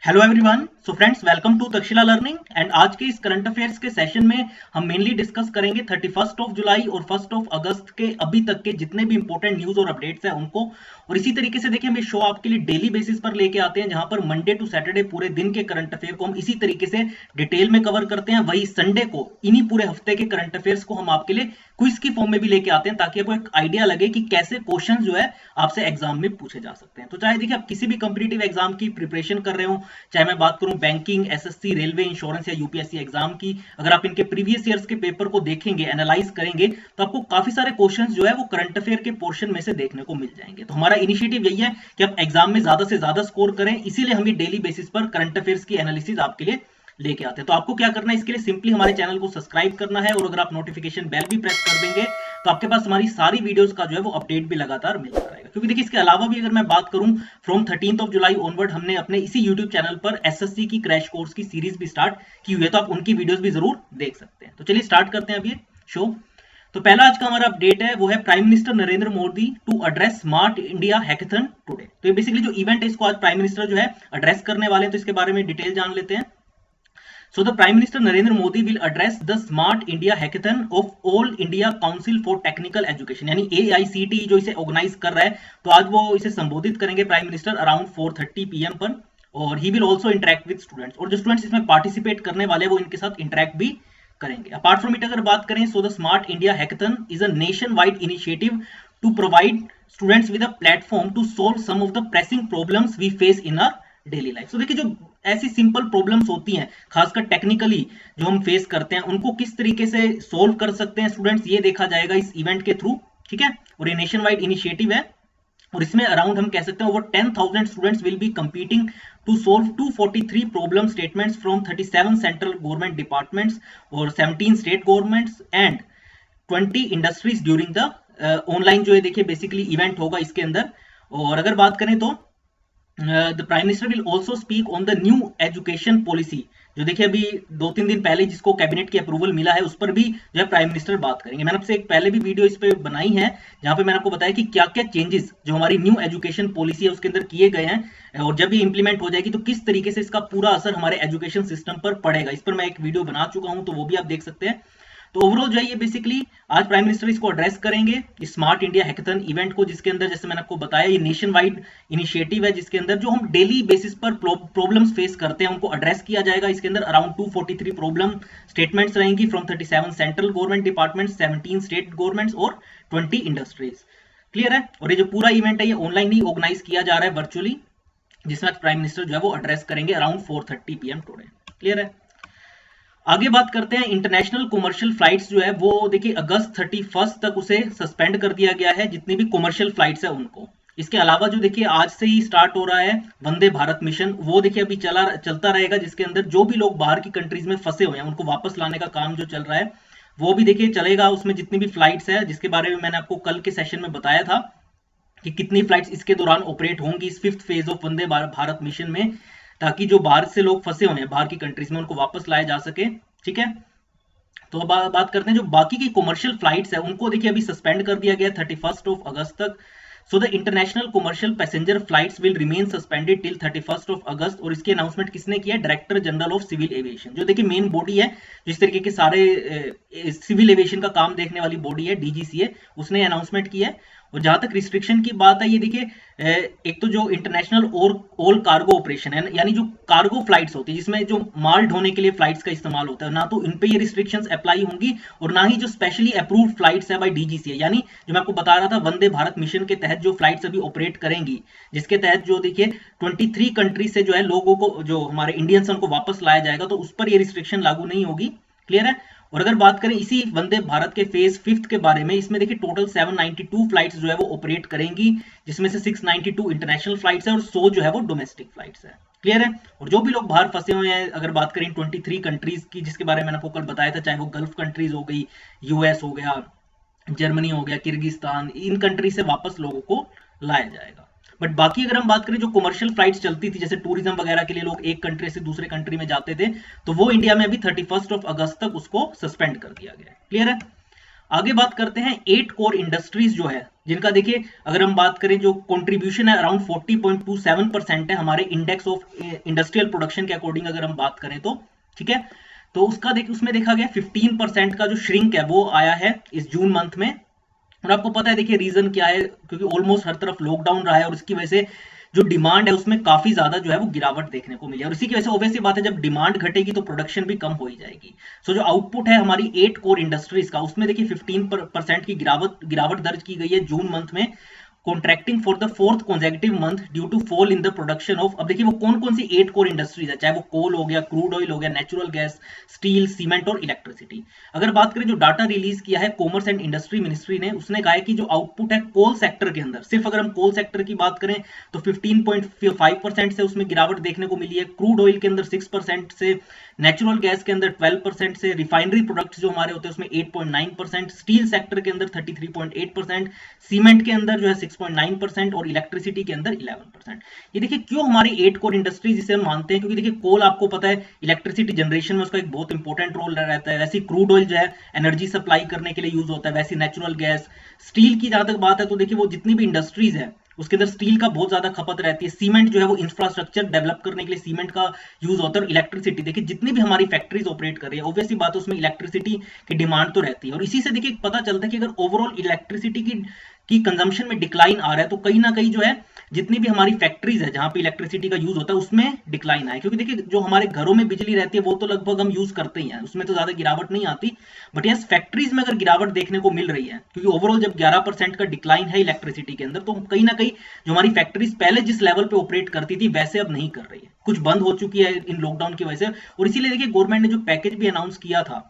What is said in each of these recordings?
Hello everyone. So friends, welcome to Takshashila learning. And आज के इस करंट अफेयर्स के सेशन में हम मेनली डिस्कस करेंगे 31 जुलाई और 1 अगस्त के अभी तक के जितने भी इंपॉर्टेंट न्यूज और अपडेट्स हैं उनको। और इसी तरीके से देखिए, हम ये शो आपके लिए डेली बेसिस पर लेके आते हैं, जहां पर मंडे टू सैटरडे पूरे दिन के करंट अफेयर को हम इसी तरीके से डिटेल में कवर करते हैं। वही संडे को इन्हीं पूरे हफ्ते के करंट अफेयर्स को हम आपके लिए क्विज की फॉर्म में भी लेके आते हैं, ताकि आपको एक आइडिया लगे कि कैसे क्वेश्चन जो है आपसे एग्जाम में पूछे जा सकते हैं। तो चाहे देखिए आप किसी भी कंपटीटिव एग्जाम की प्रिपरेशन कर रहे हो, चाहे मैं बात करूं बैंकिंग, एसएससी, रेलवे, इंश्योरेंस या यूपीएससी एग्जाम की, अगर आप इनके प्रीवियस ईयर्स के पेपर को देखेंगे, एनालाइज करेंगे, तो आपको काफी सारे क्वेश्चंस जो है वो करंट अफेयर के पोर्शन में से देखने को मिल जाएंगे। तो हमारा इनिशिएटिव यही है कि आप एग्जाम में ज्यादा से ज्यादा स्कोर करें, इसीलिए हम ये डेली बेसिस पर करंट अफेयर्स की एनालिसिस आपके लिए लेके आते हैं। तो आपको क्या करना है, इसके लिए सिंपली हमारे चैनल को सब्सक्राइब करना है, और अगर आप नोटिफिकेशन बेल भी प्रेस कर देंगे तो आपके पास हमारी सारी वीडियोस का जो है वो अपडेट भी लगातार मिलता रहेगा। क्योंकि देखिए, इसके अलावा भी अगर मैं बात करूं, फ्रॉम 13 जुलाई ऑनवर्ड हमने अपने इसी यूट्यूब चैनल पर एसएससी की क्रैश कोर्स की सीरीज भी स्टार्ट की हुई है, तो आप उनकी वीडियोस भी जरूर देख सकते हैं। तो चलिए स्टार्ट करते हैं अब ये शो। तो पहला आज का हमारा अपडेट है वो है prime minister Narendra Modi to address Smart India Hackathon today. तो ये बेसिकली जो इवेंट है इसको आज प्राइम मिनिस्टर जो है एड्रेस करने वाले हैं, तो इसके बारे में डिटेल जान लेते हैं। So the Prime Minister Narendra Modi will address the Smart India Hackathon of All India Council for Technical Education, यानी AICTE जो इसे ऑर्गेनाइज कर रहा है, तो आज वो इसे संबोधित करेंगे प्राइम मिनिस्टर अराउंड 4:30 PM पर। और he will also interact with students, और जो स्टूडेंट्स इसमें पार्टिसिपेट करने वाले हैं वो इनके साथ इंटरेक्ट भी करेंगे। अपार्ट फ्रॉम इट अगर बात करें, so the Smart India Hackathon is a nationwide initiative to provide students with a platform to solve some of the pressing problems we face in our daily life. तो देखिए, जो ऐसी simple problems होती हैं, खासकर technically जो हम face करते हैं, उनको किस तरीके से सोल्व कर सकते हैं स्टूडेंट्स, ये देखा जाएगा इस इवेंट के थ्रू। ठीक है, और ये नेशन वाइड इनिशिएटिव है, और इसमें अराउंड हम कह सकते हैं over 10,000 students will be competing to solve 243 problem statements from 37 central government departments और 17 state governments and 20 industries during the online जो है देखिए बेसिकली इवेंट होगा इसके अंदर। और अगर बात करें तो the prime minister will also speak on the new education policy, जो देखिए अभी 2-3 दिन पहले जिसको कैबिनेट की अप्रूवल मिला है, उस पर भी जो है प्राइम मिनिस्टर बात करेंगे। मैंने आपसे एक पहले भी वीडियो इस पे बनाई है, जहां पे मैंने आपको बताया कि क्या क्या चेंजेस जो हमारी न्यू एजुकेशन पॉलिसी है उसके अंदर किए गए हैं, और जब ये इंप्लीमेंट हो जाएगी तो किस तरीके से इसका पूरा असर हमारे एजुकेशन सिस्टम पर पड़ेगा, इस पर मैं एक वीडियो बना चुका हूं, तो वो भी आप देख सकते हैं। तो ओवरऑल जो है ये बेसिकली आज प्राइम मिनिस्टर इसको एड्रेस करेंगे, स्मार्ट इंडिया हैकेथन इवेंट को, जिसके अंदर जैसे मैंने आपको बताया ये नेशन वाइड इनिशिएटिव है, जिसके अंदर जो हम डेली बेसिस पर प्रॉब्लम्स फेस करते हैं उनको एड्रेस किया जाएगा। इसके अंदर अराउंड 243 प्रॉब्लम स्टेटमेंट्स रहेंगी from 37 central government department, 17 state governments और 20 इंडस्ट्रीज। क्लियर है। और ये जो पूरा इवेंट है ये ऑनलाइन ही ऑर्गेनाइज किया जा रहा है वर्चुअली, जिसमें आज प्राइम मिनिस्टर जो है वो एड्रेस करेंगे अराउंड 4:30 PM टुडे। क्लियर है। आगे बात करते हैं इंटरनेशनल कमर्शियल फ्लाइट्स जो है वो देखिए अगस्त 31 तक उसे सस्पेंड कर दिया गया है, जितनी भी कमर्शियल फ्लाइट्स है उनको। इसके अलावा जो देखिए आज से ही स्टार्ट हो रहा है वंदे भारत मिशन, वो देखिए अभी चलता रहेगा, जिसके अंदर जो भी लोग बाहर की कंट्रीज में फंसे हुए हैं उनको वापस लाने का काम जो चल रहा है वो भी देखिए चलेगा। उसमें जितनी भी फ्लाइट्स है, जिसके बारे में मैंने आपको कल के सेशन में बताया था कि कितनी फ्लाइट्स इसके दौरान ऑपरेट होंगी इस 5th phase of Vande Bharat mission में, ताकि जो बाहर से लोग फंसे हुए हैं बाहर की कंट्रीज में उनको वापस लाया जा सके। ठीक है। तो बात करते हैं जो बाकी की कमर्शियल फ्लाइट्स है उनको देखिए अभी सस्पेंड कर दिया गया 31 अगस्त तक। So the international commercial passenger flights will remain suspended till 31 अगस्त। और इसकी अनाउंसमेंट किसने किया है? Director general of civil aviation, जो देखिए मेन बॉडी है जिस तरीके के सारे सिविल एविएशन का काम देखने वाली बॉडी है, DGCA, उसने अनाउंसमेंट की है। और जहां तक रिस्ट्रिक्शन की बात है, ये देखिए एक तो जो इंटरनेशनल और ऑल कार्गो ऑपरेशन है, यानी जो कार्गो फ्लाइट्स होती है जिसमें जो माल ढोने के लिए फ्लाइट्स का इस्तेमाल होता है, ना तो इन पे ये रिस्ट्रिक्शंस अप्लाई होंगी, और ना ही जो स्पेशली अप्रूव्ड फ्लाइट्स है बाय DGCA, यानी जो मैं आपको बता रहा था वंदे भारत मिशन के तहत जो फ्लाइट्स अभी ऑपरेट करेंगी, जिसके तहत जो देखिए 23 कंट्री से जो है लोगों को, जो हमारे इंडियंस उनको वापस लाया जाएगा, तो उस पर ये रिस्ट्रिक्शन लागू नहीं होगी। क्लियर है। और अगर बात करें इसी वंदे भारत के फेज 5 के बारे में, इसमें देखिए टोटल 792 फ्लाइट्स जो है वो ऑपरेट करेंगी, जिसमें से 692 इंटरनेशनल फ्लाइट्स है और 100 जो है वो डोमेस्टिक फ्लाइट्स है। क्लियर है। और जो भी लोग बाहर फंसे हुए हैं, अगर बात करें 23 कंट्रीज की, जिसके बारे में मैंने आपको कल बताया था, चाहे वो गल्फ कंट्रीज हो गई, US हो गया, जर्मनी हो गया, किर्गिस्तान, इन कंट्री से वापस लोगों को लाया जाएगा। बट बाकी अगर हम बात करें जो कमर्शियल फ्लाइट्स चलती थी, जैसे टूरिज्म वगैरह के लिए लोग एक कंट्री से दूसरे कंट्री में जाते थे, तो वो इंडिया में अभी 31 अगस्त तक उसको सस्पेंड कर दिया गया है। क्लियर है। आगे बात करते हैं 8 कोर इंडस्ट्रीज जो है, जिनका देखिए अगर हम बात करें जो कंट्रीब्यूशन है अराउंड 40.27% है हमारे इंडेक्स ऑफ इंडस्ट्रियल प्रोडक्शन के अकॉर्डिंग अगर हम बात करें तो, ठीक है। तो उसका उसमें देखा गया 15% का जो श्रिंक है वो आया है इस जून मंथ में। और आपको पता है देखिए रीजन क्या है, क्योंकि ऑलमोस्ट हर तरफ लॉकडाउन रहा है और इसकी वजह से जो डिमांड है उसमें काफी ज्यादा जो है वो गिरावट देखने को मिली है, और इसी की वजह से ऑब्वियस सी बात है जब डिमांड घटेगी तो प्रोडक्शन भी कम हो ही जाएगी। सो जो आउटपुट है हमारी 8 कोर इंडस्ट्रीज का, उसमें देखिए 15% की गिरावट दर्ज की गई है जून मंथ में, contracting for the fourth consecutive month due to fall in the production of. अब देखिए वो कौन कौन सी 8 कोर इंडस्ट्रीज है, चाहे वो कोल हो गया, क्रूड ऑयल हो गया, नेचुरल गैस, स्टील, सीमेंट और इलेक्ट्रिसिटी। अगर बात करें जो डाटा रिलीज किया है कॉमर्स एंड इंडस्ट्री मिनिस्ट्री ने, उसने कहा है कि जो आउटपुट है कोल सेक्टर के अंदर, सिर्फ अगर हम कोल सेक्टर की बात करें तो 15.5% से उसमें गिरावट देखने को मिली है, क्रूड ऑयल के अंदर 6% से, नेचुरल गैस के अंदर 12% से, रिफाइनरी प्रोडक्ट्स जो हमारे होते हैं उसमें 8.9%, स्टील सेक्टर के अंदर 33.8%, सीमेंट के अंदर जो है 6.9% और इलेक्ट्रिसिटी के अंदर 11%। ये देखिए क्यों हमारी 8 कोर इंडस्ट्री जिसे हम मानते हैं, क्योंकि देखिए कोल आपको पता है इलेक्ट्रिसिटी जनरेशन में उसका एक बहुत इंपॉर्टेंट रोल रहता है, वैसे क्रूड ऑयल जो है एनर्जी सप्लाई करने के लिए यूज होता है, वैसे नेचुरल गैस। स्टील की जहां तक बात है तो देखिए वो जितनी भी इंडस्ट्रीज है उसके अंदर स्टील का बहुत ज्यादा खपत रहती है, सीमेंट जो है वो इंफ्रास्ट्रक्चर डेवलप करने के लिए सीमेंट का यूज होता है, और इलेक्ट्रिसिटी देखिए जितनी भी हमारी फैक्ट्रीज ऑपरेट कर रही है ऑब्वियसली बात है उसमें इलेक्ट्रिसिटी की डिमांड तो रहती है, और इसी से देखिए पता चलता है कि अगर ओवरऑल इलेक्ट्रिसिटी की कंजम्पशन में डिक्लाइन आ रहा है तो कहीं ना कहीं जो है जितनी भी हमारी फैक्ट्रीज है जहां पे इलेक्ट्रिसिटी का यूज होता है उसमें डिक्लाइन आए, क्योंकि देखिए जो हमारे घरों में बिजली रहती है वो तो लगभग हम यूज करते ही हैं, उसमें तो ज्यादा गिरावट नहीं आती, बट यस फैक्ट्रीज में अगर गिरावट देखने को मिल रही है, क्योंकि ओवरऑल जब 11% का डिक्लाइन है इलेक्ट्रिसिटी के अंदर तो कहीं ना कहीं जो हमारी फैक्ट्रीज पहले जिस लेवल पे ऑपरेट करती थी वैसे अब नहीं कर रही है, कुछ बंद हो चुकी है इन लॉकडाउन की वजह से। और इसीलिए देखिए गवर्नमेंट ने जो पैकेज भी अनाउंस किया था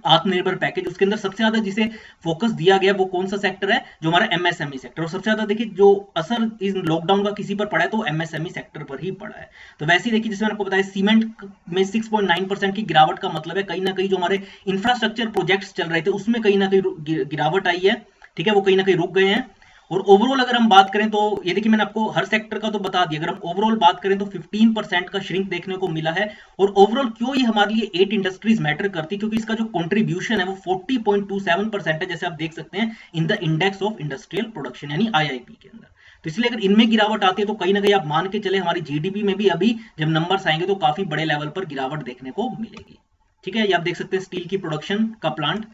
आत्मनिर्भर पैकेज, उसके अंदर सबसे ज्यादा जिसे फोकस दिया गया वो कौन सा सेक्टर है, जो हमारा एमएसएमई सेक्टर, और सबसे ज्यादा देखिए जो असर इस लॉकडाउन का किसी पर पड़ा है तो एमएसएमई सेक्टर पर ही पड़ा है। तो वैसे ही देखिए जैसे मैंने आपको बताया सीमेंट में 6.9% की गिरावट का मतलब है कहीं ना कहीं जो हमारे इंफ्रास्ट्रक्चर प्रोजेक्ट्स चल रहे थे उसमें कहीं ना कहीं गिरावट आई है, ठीक है, वो कहीं ना कहीं रुक गए हैं। और ओवरऑल अगर हम बात करें तो ये देखिए मैंने आपको हर सेक्टर का तो बता दिया, अगर हम ओवरऑल बात करें तो 15% का श्रिंक देखने को मिला है। और ओवरऑल क्यों ये हमारे लिए 8 इंडस्ट्रीज मैटर करती, क्योंकि इसका जो कंट्रीब्यूशन है वो 40.27% है, जैसे आप देख सकते हैं in the index of industrial production यानी आईआईपी के अंदर। तो इसलिए अगर इनमें गिरावट आती है तो कहीं ना कहीं आप मान के चले हमारी जीडीपी में भी अभी जब नंबर्स आएंगे तो काफी बड़े लेवल पर गिरावट देखने को मिलेगी, ठीक है। ये आप देख सकते हैं स्टील की प्रोडक्शन का प्लांट।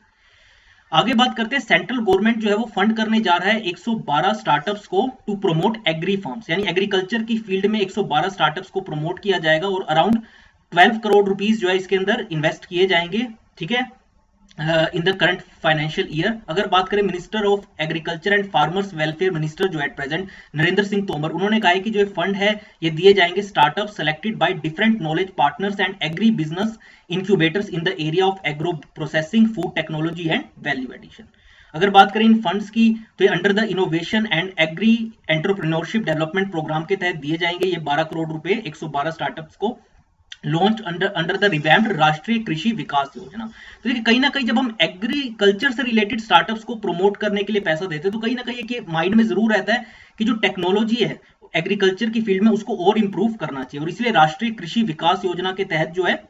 आगे बात करते हैं सेंट्रल गवर्नमेंट जो है वो फंड करने जा रहा है 112 स्टार्टअप्स को टू प्रमोट एग्री फार्म्स, यानी एग्रीकल्चर की फील्ड में 112 स्टार्टअप्स को प्रमोट किया जाएगा और अराउंड 12 करोड़ रुपीस जो है इसके अंदर इन्वेस्ट किए जाएंगे, ठीक है, in the current financial year. अगर बात करें minister of agriculture and farmers welfare minister जो एट प्रेजेंट नरेंद्र सिंह तोमर, उन्होंने कहा है कि जो फंड है ये दिए जाएंगे startup selected by different knowledge partners and agri business incubators in the area of agro processing, food technology and value addition. अगर बात करें इन फंड्स की तो ये under the innovation and agri entrepreneurship development programme के तहत दिए जाएंगे ये 12 करोड़ रुपए 112 स्टार्टअप्स को, लॉन्च अंडर द रिवैम्प्ड राष्ट्रीय कृषि विकास योजना। तो देखिए कहीं ना कहीं जब हम एग्रीकल्चर से रिलेटेड स्टार्टअप्स को प्रमोट करने के लिए पैसा देते हैं तो कहीं ना कहीं एक माइंड में जरूर रहता है कि जो टेक्नोलॉजी है एग्रीकल्चर की फील्ड में उसको और इंप्रूव करना चाहिए, और इसलिए राष्ट्रीय कृषि विकास योजना के तहत जो है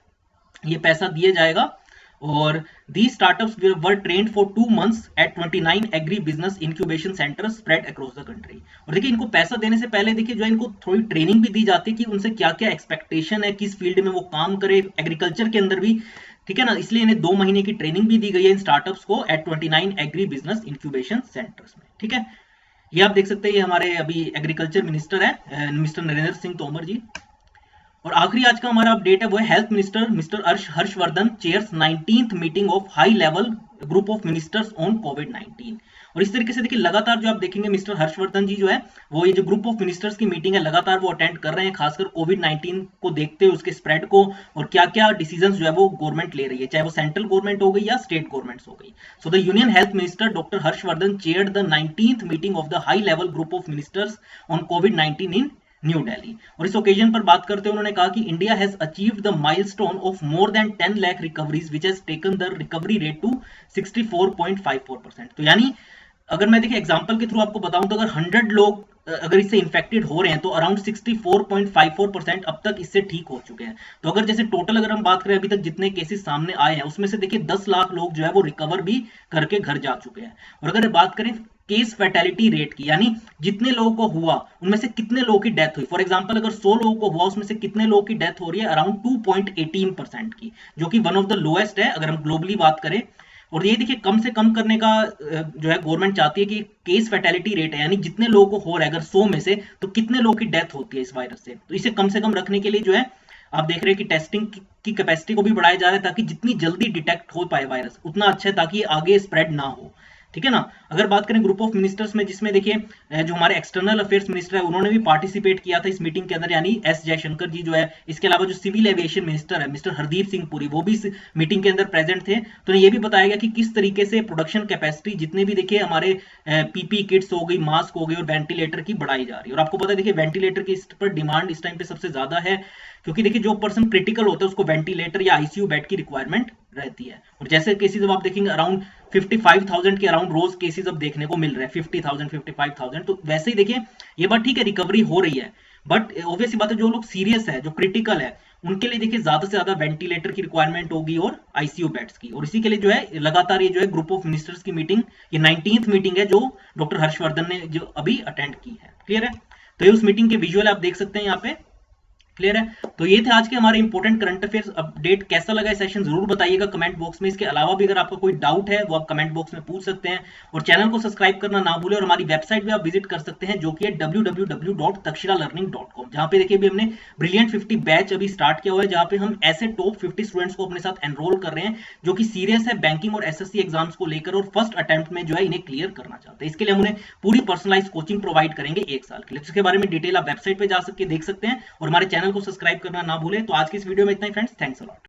ये पैसा दिया जाएगा। और these startups were trained for 2 months at 29 agri business incubation centers spread across the country। और देखिए इनको पैसा देने से पहले देखिए जो इनको थोड़ी ट्रेनिंग भी दी जाती है कि उनसे क्या क्या एक्सपेक्टेशन है, किस फील्ड में वो काम करे एग्रीकल्चर के अंदर भी, ठीक है ना, इसलिए इन्हें 2 महीने की ट्रेनिंग भी दी गई है इन स्टार्टअप्स को at 29 agri business incubation centres में, ठीक है। ये आप देख सकते हैं ये हमारे अभी एग्रीकल्चर मिनिस्टर है मिस्टर नरेंद्र सिंह तोमर जी। और आखिरी आज का हमारा अपडेट है वो है health minister mister Harshvardhan chairs 19th meeting of high level group of ministers on कोविड-19। और इस तरीके से देखिए लगातार जो आप देखेंगे मिस्टर हर्षवर्धन जी जो है वो ये जो ग्रुप ऑफ मिनिस्टर्स की मीटिंग है लगातार वो अटेंड कर रहे हैं, खासकर कोविड-19 को देखते हुए उसके स्प्रेड को और क्या क्या डिसीजंस जो है वो गवर्नमेंट ले रही है, चाहे वो सेंट्रल गवर्नमेंट हो गई या स्टेट गवर्नमेंट्स हो गई। So the union health minister doctor Harshvardhan chaired the 19th meeting of the high level group of ministers on covid in new Delhi. और इस ओकेजन पर बात करते हुए उन्होंने कहा कि India has achieved the milestone of more than 10 lakh recoveries which has taken the recovery rate to 64.54%। तो यानी अगर मैं देखिए एग्जांपल के थ्रू आपको बताऊं तो अगर 100 लोग अगर इससे इन्फेक्टेड हो रहे हैं तो अराउंड 64.54% अब तक इससे ठीक हो चुके हैं। तो अगर जैसे टोटल अगर हम बात करें अभी तक जितने केसेस सामने आए हैं उसमें से देखिए 10 लाख लोग जो है वो रिकवर भी करके घर जा चुके हैं। और अगर बात करें केस फैटेलिटी रेट की, यानी जितने लोगों को हुआ उनमें से कितने लोगों की डेथ हुई, फॉर एग्जांपल अगर 100 लोगों को हुआ उसमें से कितने लोगों की डेथ हो रही है, अराउंड 2.18% की, जो कि वन ऑफ द लोएस्ट है अगर हम ग्लोबली बात करें। और ये देखिए कम से कम करने का जो है गवर्नमेंट चाहती है कि केस फैटेलिटी रेट है, यानी जितने लोगों को हो रहा है अगर 100 में से तो कितने लोगों की डेथ होती है इस वायरस से, तो इसे कम से कम रखने के लिए जो है आप देख रहे हैं कि टेस्टिंग की कैपेसिटी को भी बढ़ाया जा रहा है ताकि जितनी जल्दी डिटेक्ट हो पाए वायरस उतना अच्छा है, ताकि आगे स्प्रेड ना हो। ठीक है ना। अगर बात करें ग्रुप ऑफ मिनिस्टर्स में, जिसमें देखिए जो हमारे एक्सटर्नल अफेयर्स मिनिस्टर है उन्होंने भी पार्टिसिपेट किया था इस मीटिंग के अंदर, यानी एस जयशंकर जी जो है, इसके अलावा जो सिविल एविएशन मिनिस्टर है मिस्टर हरदीप सिंह पुरी वो भी इस मीटिंग के अंदर प्रेजेंट थे। तो ये भी बताया गया कि किस तरीके से प्रोडक्शन कैपेसिटी जितने भी देखिए हमारे पीपी किट्स हो गई, मास्क हो गई और वेंटिलेटर की बढ़ाई जा रही है। और आपको पता है देखिए वेंटिलेटर की इस पर डिमांड इस टाइम पे सबसे ज्यादा है, क्योंकि देखिए जो पर्सन क्रिटिकल होता है उसको वेंटिलेटर या आईसीयू बेड की रिक्वायरमेंट रहती है। और जैसे केसेस अब आप देखेंगे अराउंड 55,000 के अराउंड रोज केसेस अब देखने को मिल रहे हैं, 50,000 55,000। तो वैसे ही देखिए ये बात ठीक है रिकवरी हो रही है, बट ऑब्वियसली बात है जो लोग सीरियस है जो क्रिटिकल है उनके लिए देखिए ज्यादा से ज्यादा वेंटिलेटर की रिक्वायरमेंट होगी और आईसीयू बेड्स की। और इसी के लिए जो है लगातार ये जो है ग्रुप ऑफ मिनिस्टर्स की मीटिंग, ये 19th मीटिंग है जो डॉक्टर हर्षवर्धन ने जो अभी अटेंड की है। क्लियर है। तो ये उस मीटिंग के विजुअल आप देख सकते हैं यहाँ पे। क्लियर है। तो ये थे आज के हमारे इंपॉर्टेंट करंट अफेयर्स अपडेट। कैसा लगा सेशन जरूर बताइएगा कमेंट बॉक्स में। इसके अलावा भी अगर आपका कोई डाउट है वो आप कमेंट बॉक्स में पूछ सकते हैं। और चैनल को सब्सक्राइब करना ना भूलें। और हमारी वेबसाइट भी आप विजिट कर सकते हैं जो कि है www.takshilalearning.com, जहां पे देखिए अभी हमने ब्रिलियंट 50 बैच अभी स्टार्ट किया हुआ है, जहां पे हम ऐसे टॉप 50 स्टूडेंट्स को अपने साथ एनरोल कर रहे हैं जो कि सीरियस है बैंकिंग और एसएससी एग्जाम्स को लेकर और फर्स्ट अटेम्प्ट में जो है इन्हें क्लियर करना चाहते हैं। इसके लिए हम उन्हें पूरी पर्सनलाइज कोचिंग प्रोवाइड करेंगे 1 साल के लिए। इसके बारे में डिटेल आप वेबसाइट पे जा सकते देख सकते हैं और हमारे चैनल को सब्सक्राइब करना ना भूलें। तो आज की इस वीडियो में इतना ही फ्रेंड्स, थैंक्स अ लॉट।